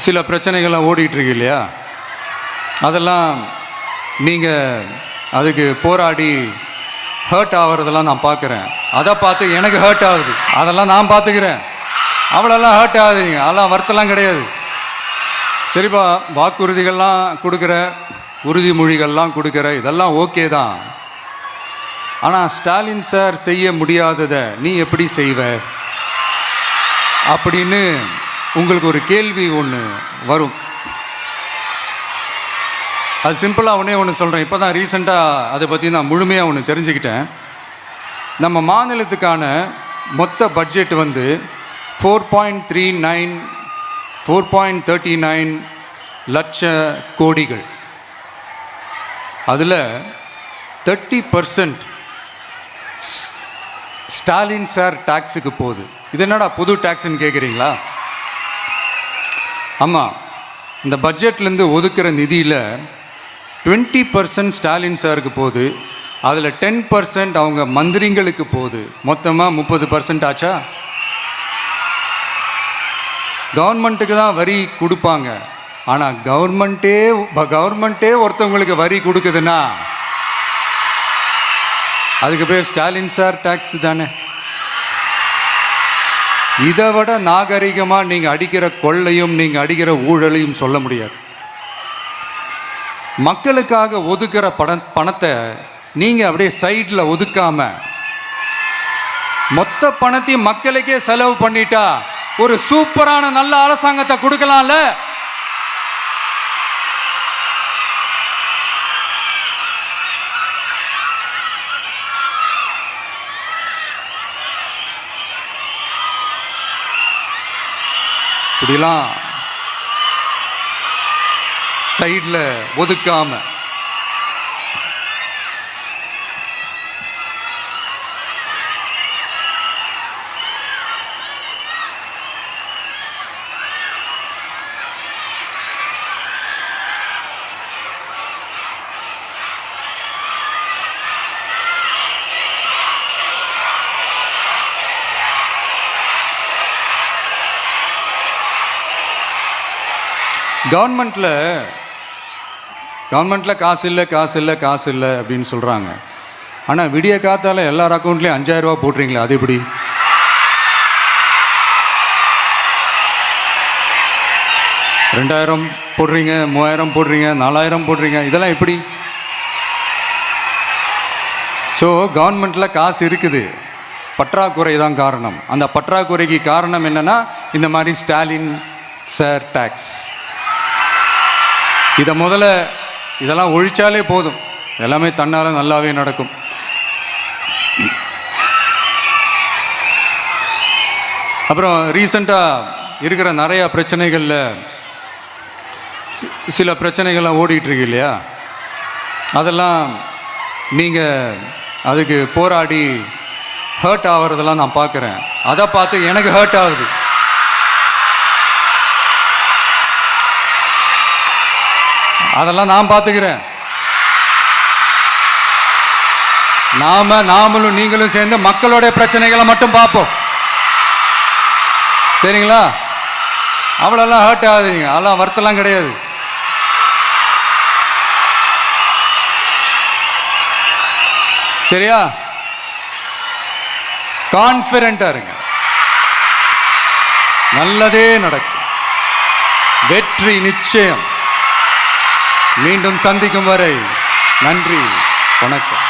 சில பிரச்சனைகள்லாம் ஓடிட்டுருக்கு இல்லையா, அதெல்லாம் நீங்கள் அதுக்கு போராடி ஹர்ட் ஆகிறதெல்லாம் நான் பார்க்குறேன். அதை பார்த்து எனக்கு ஹர்ட் ஆகுது. அதெல்லாம் நான் பார்த்துக்கிறேன். அவ்வளோலாம் ஹர்ட் ஆகுதுங்க. அதெல்லாம் வருத்தலாம் கிடையாது. சரிப்பா, வாக்குறுதிகள்லாம் கொடுக்குற, உறுதிமொழிகள்லாம் கொடுக்குற, இதெல்லாம் ஓகே தான். ஆனால் ஸ்டாலின் சார் செய்ய முடியாததை நீ எப்படி செய்வ அப்படின்னு உங்களுக்கு ஒரு கேள்வி ஒன்று வரும். அது சிம்பிளாக ஒன்று சொல்கிறேன். இப்போ தான் ரீசெண்டாக அதை பற்றி நான் முழுமையாக ஒன்று தெரிஞ்சுக்கிட்டேன். நம்ம மாநிலத்துக்கான மொத்த பட்ஜெட் வந்து 4.39 லட்ச கோடிகள். அதில் 30% ஸ்டாலின் சார் டாக்ஸுக்கு போகுது. இது என்னடா புது டாக்ஸ்ன்னு கேட்குறீங்களா? ஆமாம், இந்த பட்ஜெட்லேருந்து ஒதுக்குற நிதியில் 20% ஸ்டாலின் சாருக்கு போகுது. அதில் 10% அவங்க மந்திரிங்களுக்கு போகுது. மொத்தமாக 30% ஆச்சா? கவர்மெண்ட்டுக்கு தான் வரி கொடுப்பாங்க. ஆனால் கவர்மெண்ட்டே ஒருத்தவங்களுக்கு வரி கொடுக்குதுன்னா அதுக்கு பேர் ஸ்டாலின் சார் டாக்ஸ் தானே. இதை விட நாகரிகமாக நீங்கள் அடிக்கிற கொள்ளையும் நீங்கள் அடிக்கிற ஊழலையும் சொல்ல முடியாது. மக்களுக்காக ஒதுக்கிற பணத்தை நீங்கள் அப்படியே சைடில் ஒதுக்காம மொத்த பணத்தையும் மக்களுக்கே செலவு பண்ணிட்டா ஒரு சூப்பரான நல்ல அரசாங்கத்தை கொடுக்கலாம்ல. இப்படிலாம் சைடில் ஒதுக்காம கவர்மெண்ட்டில் காசு இல்லை அப்படின்னு சொல்கிறாங்க. ஆனால் விடிய காத்தால எல்லார் அக்கௌண்ட்லேயும் 5000 ரூபா போட்டுறீங்களா? அது எப்படி? $2000 போடுறீங்க, 3000 போடுறீங்க, 4000 போடுறீங்க, இதெல்லாம் எப்படி? ஸோ கவர்மெண்ட்டில் காசு இருக்குது, பற்றாக்குறை தான் காரணம். அந்த பற்றாக்குறைக்கு காரணம் என்னென்னா இந்த மாதிரி ஸ்டாலின் சார் டாக்ஸ். இதை முதல்ல இதெல்லாம் ஒழிச்சாலே போதும், எல்லாமே தன்னால் நல்லாவே நடக்கும். அப்புறம் ரீசண்டாக இருக்கிற நிறையா பிரச்சனைகளில் சில பிரச்சனைகள்லாம் ஓடிட்டுருக்கு இல்லையா, அதெல்லாம் நீங்கள் அதுக்கு போராடி ஹர்ட் ஆகிறதெல்லாம் நான் பார்க்குறேன். அதை பார்த்து எனக்கு ஹர்ட் ஆகுது. அதெல்லாம் நான் பார்த்துக்கிறேன். நாமளும் நீங்களும் சேர்ந்து மக்களுடைய பிரச்சனைகளை மட்டும் பார்ப்போம். சரிங்களா? அவ்வளோலாம் ஹர்ட் ஆகுதுங்க. அதெல்லாம் வருத்தலாம் கிடையாது. சரியா? கான்ஃபிடென்ட்டா இருங்க. நல்லதே நடக்கும். வெற்றி நிச்சயம். மீண்டும் சந்திக்கும் வரை நன்றி, வணக்கம்.